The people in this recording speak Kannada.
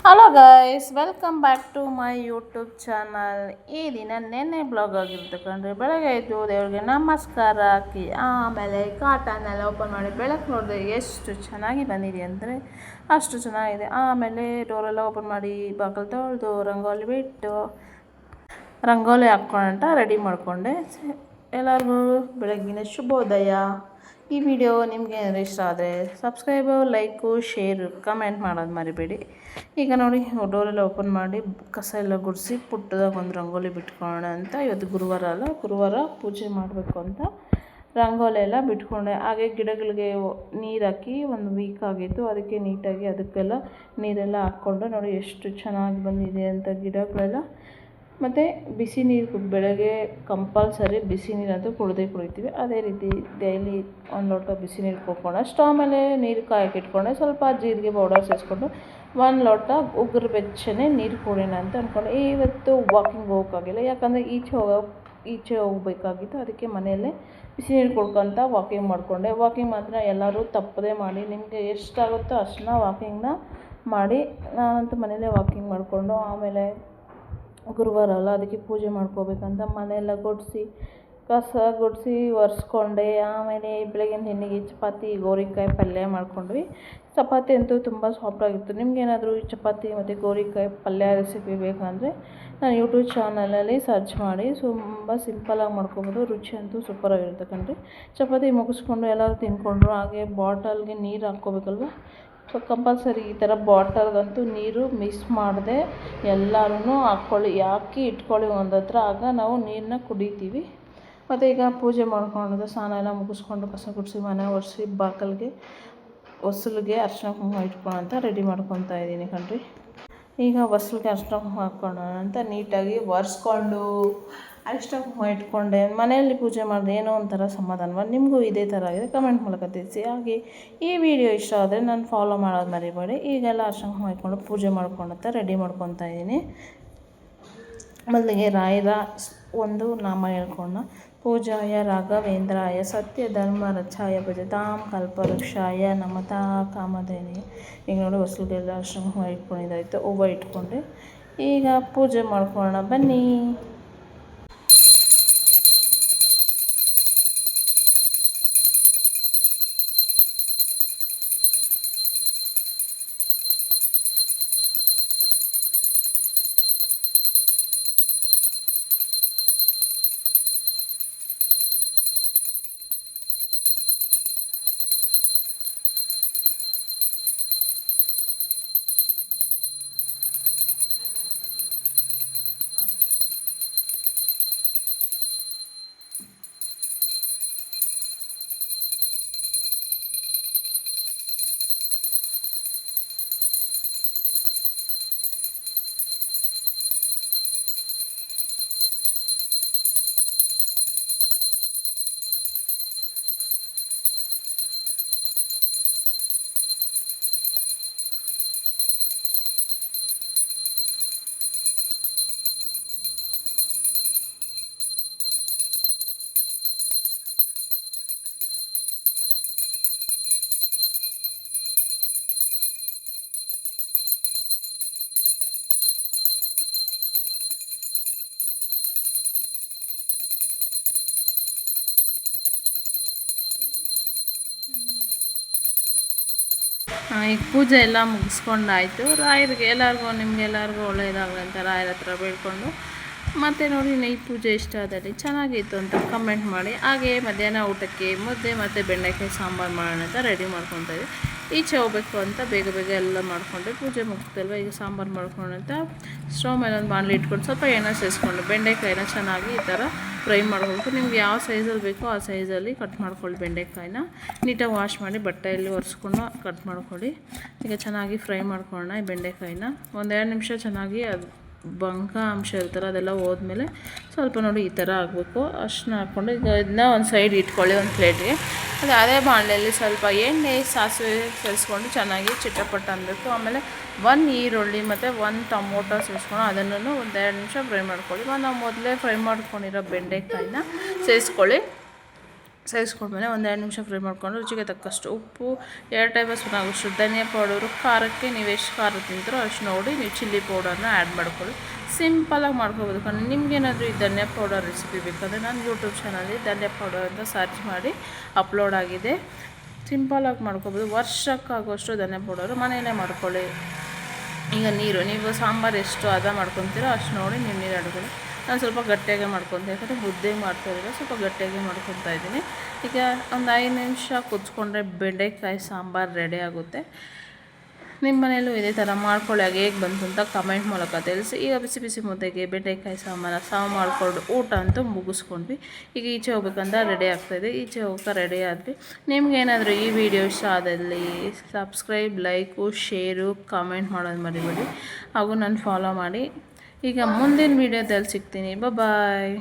Hello guys, welcome back to my YouTube channel. ಈ ದಿನ ನೆನ್ನೆ ಬ್ಲಾಗ್ ಆಗಿರ್ತಕ್ಕಂಡ್ರೆ ಬೆಳಗ್ಗೆ ಎದ್ದು ದೇವ್ರಿಗೆ ನಮಸ್ಕಾರ ಹಾಕಿ ಆಮೇಲೆ ಕಾಟನ್ನೆಲ್ಲ ಓಪನ್ ಮಾಡಿ ಬೆಳಕು ನೋಡಿದೆ ಎಷ್ಟು ಚೆನ್ನಾಗಿ ಬಂದಿದೆ ಅಂದರೆ ಅಷ್ಟು ಚೆನ್ನಾಗಿದೆ. ಆಮೇಲೆ ಡೋರೆಲ್ಲ ಓಪನ್ ಮಾಡಿ ಬಾಗಿಲು ತೊಳೆದು ರಂಗೋಲಿ ಬಿಟ್ಟು ರಂಗೋಲಿ ಹಾಕ್ಕೊಂಡ ರೆಡಿ ಮಾಡಿಕೊಂಡೆ. ಎಲ್ಲರಿಗೂ ಬೆಳಗ್ಗಿನ ಶುಭೋದಯ. ಈ ವಿಡಿಯೋ ನಿಮಗೆ ಏನಾದರೂ ಇಷ್ಟ ಆದರೆ ಸಬ್ಸ್ಕ್ರೈಬು, ಲೈಕು, ಶೇರು, ಕಮೆಂಟ್ ಮಾಡೋದು ಮರಿಬೇಡಿ. ಈಗ ನೋಡಿ, ಡೋರೆಲ್ಲ ಓಪನ್ ಮಾಡಿ ಕಸ ಎಲ್ಲ ಗುಡಿಸಿ ಪುಟ್ಟದಾಗ ಒಂದು ರಂಗೋಲಿ ಬಿಟ್ಕೊಳ್ಳೋಣ ಅಂತ. ಇವತ್ತು ಗುರುವಾರ ಪೂಜೆ ಮಾಡಬೇಕು ಅಂತ ರಂಗೋಲಿ ಎಲ್ಲ ಬಿಟ್ಕೊಂಡೆ. ಹಾಗೆ ಗಿಡಗಳಿಗೆ ನೀರು ಹಾಕಿ ಒಂದು ವೀಕ್ ಆಗಿತ್ತು, ಅದಕ್ಕೆ ನೀಟಾಗಿ ಅದಕ್ಕೆಲ್ಲ ನೀರೆಲ್ಲ ಹಾಕ್ಕೊಂಡು ನೋಡಿ ಎಷ್ಟು ಚೆನ್ನಾಗಿ ಬಂದಿದೆ ಅಂತ ಗಿಡಗಳೆಲ್ಲ. ಮತ್ತು ಬಿಸಿ ನೀರು ಬೆಳಗ್ಗೆ ಕಂಪಲ್ಸರಿ ಬಿಸಿ ನೀರಂತೂ ಕುಡಿತೀವಿ. ಅದೇ ರೀತಿ ಡೈಲಿ ಒಂದು ಲೋಟ ಬಿಸಿ ನೀರು ಕುಡ್ಕೊಂಡು ಸ್ಟವ್ ಮೇಲೆ ನೀರು ಕಾಯಕ್ಕೆ ಇಟ್ಕೊಂಡೆ. ಸ್ವಲ್ಪ ಜೀರಿಗೆ ಪೌಡರ್ ಸೇರಿಸ್ಕೊಂಡು ಒಂದು ಲೋಟ ಉಗುರು ಬೆಚ್ಚನೆ ನೀರು ಕುಡಿಯೋಣ ಅಂತ ಅಂದ್ಕೊಂಡೆ. ಇವತ್ತು ವಾಕಿಂಗ್ ಹೋಗೋಕ್ಕಾಗಿಲ್ಲ, ಯಾಕಂದರೆ ಈಚೆ ಹೋಗಬೇಕಾಗಿತ್ತು. ಅದಕ್ಕೆ ಮನೆಯಲ್ಲೇ ಬಿಸಿ ನೀರು ಕುಡ್ಕೊತ ವಾಕಿಂಗ್ ಮಾಡಿಕೊಂಡೆ. ವಾಕಿಂಗ್ ಮಾತ್ರ ಎಲ್ಲರೂ ತಪ್ಪದೇ ಮಾಡಿ, ನಿಮಗೆ ಎಷ್ಟಾಗುತ್ತೋ ಅಷ್ಟನ್ನ ವಾಕಿಂಗ್ನ ಮಾಡಿ. ನಾನಂತೂ ಮನೆಯಲ್ಲೇ ವಾಕಿಂಗ್ ಮಾಡಿಕೊಂಡು ಆಮೇಲೆ ಗುರುವಾರ ಅಲ್ಲ, ಅದಕ್ಕೆ ಪೂಜೆ ಮಾಡ್ಕೋಬೇಕಂತ ಮನೆಯೆಲ್ಲ ಕಸ ಗುಡಿಸಿ ಒರೆಸ್ಕೊಂಡೆ. ಆಮೇಲೆ ಬೆಳಗಿನ ತಿಂಡಿಗೆ ಚಪಾತಿ ಗೋರಿಕಾಯಿ ಪಲ್ಯ ಮಾಡ್ಕೊಂಡ್ವಿ. ಚಪಾತಿ ಅಂತೂ ತುಂಬ ಸಾಫ್ಟಾಗಿತ್ತು. ನಿಮಗೇನಾದರೂ ಚಪಾತಿ ಮತ್ತು ಗೋರಿಕಾಯಿ ಪಲ್ಯ ರೆಸಿಪಿ ಬೇಕಂದರೆ ನಾನು ಯೂಟ್ಯೂಬ್ ಚಾನಲಲ್ಲಿ ಸರ್ಚ್ ಮಾಡಿ ತುಂಬ ಸಿಂಪಲಾಗಿ ಮಾಡ್ಕೊಬೋದು. ರುಚಿ ಅಂತೂ ಸೂಪರಾಗಿರುತ್ತೆ ಕಣ್ರಿ. ಚಪಾತಿ ಮುಗಿಸ್ಕೊಂಡು ಎಲ್ಲರೂ ತಿಂದ್ಕೊಂಡ್ರು. ಹಾಗೆ ಬಾಟಲ್ಗೆ ನೀರು ಹಾಕ್ಕೋಬೇಕಲ್ವ, ಸೊ ಕಂಪಲ್ಸರಿ ಈ ಥರ ಬಾಟಲ್ಗಂತೂ ನೀರು ಮಿಸ್ ಮಾಡದೆ ಎಲ್ಲರೂ ಹಾಕಿ ಇಟ್ಕೊಳ್ಳಿ ಒಂದು ಹತ್ರ. ಆಗ ನಾವು ನೀರನ್ನ ಕುಡಿತೀವಿ. ಮತ್ತು ಈಗ ಪೂಜೆ ಮಾಡ್ಕೊಂಡು ಸ್ನಾನ ಎಲ್ಲ ಮುಗಿಸ್ಕೊಂಡು ಕಸ ಗುಡಿಸಿ ಮನೆ ಒರೆಸಿ ಹೊಸಲಿಗೆ ಅರ್ಶಿನ ಕುಂಕುಮ ಇಟ್ಕೊಳ್ಳೋ ಅಂತ ರೆಡಿ ಮಾಡ್ಕೊತಾ ಇದ್ದೀನಿ ಕಣ್ರಿ. ಈಗ ಹೊಸಲಿಗೆ ಅರ್ಶಿನ ಕುಂಕುಮ ಹಾಕ್ಕೊಳ್ಳೋಣ ಅಂತ ನೀಟಾಗಿ ಒರೆಸ್ಕೊಂಡು ಅರ್ಶಿನ ಕುಂಕುಮ ಇಟ್ಕೊಂಡೆ. ಮನೆಯಲ್ಲಿ ಪೂಜೆ ಮಾಡಿದೆ ಏನೋ ಒಂಥರ ಸಮಾಧಾನ. ನಿಮಗೂ ಇದೇ ಥರ ಆಗಿದೆ ಕಮೆಂಟ್ ಮೂಲಕ ತಿಳಿಸಿ. ಹಾಗೆ ಈ ವಿಡಿಯೋ ಇಷ್ಟ ಆದರೆ ನಾನು ಫಾಲೋ ಮಾಡೋದು ಮರಿಬೇಡಿ. ಈಗೆಲ್ಲ ಅರ್ಶಿನ ಕುಂಕುಮ ಇಟ್ಕೊಂಡು ಪೂಜೆ ಮಾಡ್ಕೊಂಡಂತ ರೆಡಿ ಮಾಡ್ಕೊತಾ ಇದ್ದೀನಿ. ಮೊದಲಿಗೆ ರಾಯರ ಒಂದು ನಾಮ ಹೇಳ್ಕೊಂಡು, ಪೂಜಾಯ ರಾಘವೇಂದ್ರಾಯ ಸತ್ಯ ಧರ್ಮ ರಕ್ಷಾಯ ಭಜತಾಂ ಕಲ್ಪವೃಕ್ಷಾಯ ನಮತಾ ಕಾಮಧೇನಿ. ಈಗ ನೋಡಿ ಹೊಸಲಿಗೆಲ್ಲ ಅರ್ಶಿನ ಕುಂಕುಮ ಇಟ್ಕೊಂಡಿದ್ದಾಯಿತು, ಹೂವು ಇಟ್ಕೊಂಡೆ. ಈಗ ಪೂಜೆ ಮಾಡ್ಕೊಳ್ಳೋಣ ಬನ್ನಿ. ಈಗ ಪೂಜೆ ಎಲ್ಲ ಮುಗಿಸ್ಕೊಂಡಾಯಿತು. ರಾಯರಿಗೆ ನಿಮಗೆಲ್ಲರಿಗೂ ಒಳ್ಳೆಯದಾಗಲಿ ಅಂತ ರಾಯರ ಹತ್ರ ಬೇಡ್ಕೊಂಡು, ಮತ್ತು ನೋಡಿ ಈ ಪೂಜೆ ಇಷ್ಟ ಆದಲ್ಲಿ ಚೆನ್ನಾಗಿತ್ತು ಅಂತ ಕಮೆಂಟ್ ಮಾಡಿ. ಹಾಗೆ ಮಧ್ಯಾಹ್ನ ಊಟಕ್ಕೆ ಮುದ್ದೆ ಮತ್ತು ಬೆಂಡೆಕಾಯಿ ಸಾಂಬಾರು ಮಾಡೋಣ ಅಂತ ರೆಡಿ ಮಾಡ್ಕೊತಾ ಇದ್ವಿ. ಈಚೆ ಹೋಗಬೇಕು ಅಂತ ಬೇಗ ಎಲ್ಲ ಮಾಡಿಕೊಂಡೆ. ಪೂಜೆ ಮುಗಿಸ್ತಲ್ವ, ಈಗ ಸಾಂಬಾರು ಮಾಡ್ಕೊಂಡು ಅಂತ ಸ್ಟವ್ ಮೇಲೆ ಒಂದು ಬಾಣಲಿ ಇಟ್ಕೊಂಡು ಸ್ವಲ್ಪ ಎಣ್ಣೆ ಸೇರಿಸ್ಕೊಂಡು ಬೆಂಡೆಕಾಯಿನ ಚೆನ್ನಾಗಿ ಈ ಥರ ಫ್ರೈ ಮಾಡ್ಕೊಬೇಕು. ನಿಮ್ಗೆ ಯಾವ ಸೈಜಲ್ಲಿ ಬೇಕೋ ಆ ಸೈಜಲ್ಲಿ ಕಟ್ ಮಾಡ್ಕೊಳ್ಳಿ. ಬೆಂಡೆಕಾಯಿನ ನೀಟಾಗಿ ವಾಶ್ ಮಾಡಿ ಬಟ್ಟೆಯಲ್ಲಿ ಒರೆಸ್ಕೊಂಡು ಕಟ್ ಮಾಡ್ಕೊಳ್ಳಿ. ಈಗ ಚೆನ್ನಾಗಿ ಫ್ರೈ ಮಾಡ್ಕೊಳ್ಳೋಣ ಈ ಬೆಂಡೆಕಾಯಿನ. 1-2 ನಿಮಿಷ ಚೆನ್ನಾಗಿ ಅದು ಬಂಕ ಅಂಶ ಇರ್ತಾರೆ ಅದೆಲ್ಲ ಹೋದ್ಮೇಲೆ ಸ್ವಲ್ಪ ನೋಡಿ ಈ ಥರ ಆಗಬೇಕು. ಅಷ್ಟನ್ನ ಹಾಕ್ಕೊಂಡು ಈಗ ಇದನ್ನ ಒಂದು ಸೈಡ್ ಇಟ್ಕೊಳ್ಳಿ ಒಂದು ಪ್ಲೇಟ್ಗೆ. ಅದೇ ಬಾಣಲೆಯಲ್ಲಿ ಸ್ವಲ್ಪ ಎಣ್ಣೆ ಸಾಸಿವೆ ಸೇರಿಸ್ಕೊಂಡು ಚೆನ್ನಾಗಿ ಚಿಟಪಟ ಅನ್ನಬೇಕು. ಆಮೇಲೆ 1 ಈರುಳ್ಳಿ ಮತ್ತು 1 ಟೊಮೊಟೊ ಸೇರಿಸ್ಕೊಂಡು ಅದನ್ನು 1-2 ನಿಮಿಷ ಫ್ರೈ ಮಾಡ್ಕೊಳ್ಳಿ. ನಾವು ಮೊದಲೇ ಫ್ರೈ ಮಾಡ್ಕೊಂಡಿರೋ ಬೆಂಡೆಕಾಯಿನ ಸೇರಿಸ್ಕೊಳ್ಳಿ. ಸೇರಿಸ್ಕೊಂಡ್ಮೇಲೆ ಒಂದು 2 ನಿಮಿಷ ಫ್ರೈ ಮಾಡ್ಕೊಂಡು ರುಚಿಗೆ ತಕ್ಕಷ್ಟು ಉಪ್ಪು, 2 ಟೇಬಲ್ ಸ್ಪೂನ್ ಆಗೋಷ್ಟು ಧನಿಯಾ ಪೌಡರು, ಖಾರಕ್ಕೆ ನೀವು ಎಷ್ಟು ಖಾರ ತಿಂತೀರೋ ಅಷ್ಟು ನೋಡಿ ನೀವು ಚಿಲ್ಲಿ ಪೌಡರ್ನ ಆ್ಯಡ್ ಮಾಡ್ಕೊಳ್ಳಿ. ಸಿಂಪಲಾಗಿ ಮಾಡ್ಕೊಬೋದು. ಕಣ್ಣು ನಿಮಗೇನಾದರೂ ಈ ಧನಿಯಾ ಪೌಡರ್ ರೆಸಿಪಿ ಬೇಕಂದರೆ ನಾನು ಯೂಟ್ಯೂಬ್ ಚಾನಲ್ಲಿ ಧನಿಯಾ ಪೌಡರ್ ಅಂತ ಸರ್ಚ್ ಮಾಡಿ ಅಪ್ಲೋಡ್ ಆಗಿದೆ. ಸಿಂಪಲಾಗಿ ಮಾಡ್ಕೊಬೋದು. ವರ್ಷಕ್ಕಾಗೋಷ್ಟು ಧನಿಯಾ ಪೌಡರು ಮನೆಯಲ್ಲೇ ಮಾಡ್ಕೊಳ್ಳಿ. ಈಗ ನೀರು ನೀವು ಸಾಂಬಾರು ಎಷ್ಟು ಹದ ಮಾಡ್ಕೊತೀರೋ ಅಷ್ಟು ನೋಡಿ ನೀವು ನೀರು ಹಾಕ್ಕೊಳ್ಳಿ. ನಾನು ಸ್ವಲ್ಪ ಗಟ್ಟಿಯಾಗೆ ಮಾಡ್ಕೊತೀನಿ, ಯಾಕಂದರೆ ಮುದ್ದೆ ಮಾಡ್ತಾಯಿದ್ರೆ ಸ್ವಲ್ಪ ಗಟ್ಟಿಯಾಗೆ ಮಾಡ್ಕೊತಾ ಇದ್ದೀನಿ. ಈಗ ಒಂದು 5 ನಿಮಿಷ ಕುದಿಸ್ಕೊಂಡ್ರೆ ಬೆಂಡೆಕಾಯಿ ಸಾಂಬಾರು ರೆಡಿ ಆಗುತ್ತೆ. ನಿಮ್ಮ ಮನೇಲೂ ಇದೇ ಥರ ಮಾಡ್ಕೊಳ್ಳಿ. ಹಾಗೆ ಹೇಗೆ ಬಂತು ಅಂತ ಕಮೆಂಟ್ ಮೂಲಕ ತಿಳಿಸಿ. ಈಗ ಬಿಸಿ ಬಿಸಿ ಮುದ್ದೆಗೆ ಬೆಂಡೆಕಾಯಿ ಸಾಂಬಾರು ಮಾಡಿಕೊಂಡು ಊಟ ಅಂತೂ ಮುಗಿಸ್ಕೊಂಡ್ವಿ. ಈಗ ಈಚೆ ಹೋಗ್ಬೇಕಂತ ರೆಡಿ ಆಗ್ತಾಯಿದೆ. ಈಚೆ ಹೋಗ್ತಾ ರೆಡಿ ಆದ್ವಿ. ನಿಮ್ಗೇನಾದರೂ ಈ ವಿಡಿಯೋ ಇಷ್ಟ ಆದಲ್ಲಿ ಸಬ್ಸ್ಕ್ರೈಬ್, ಲೈಕು, ಶೇರು, ಕಮೆಂಟ್ ಮಾಡೋದು ಮರಿಬೇಡಿ. ಹಾಗೂ ನಾನು ಫಾಲೋ ಮಾಡಿ. ಈಗ ಮುಂದಿನ ವೀಡಿಯೋದಲ್ಲಿ ಸಿಗ್ತೀನಿ. ಬಾಯ್.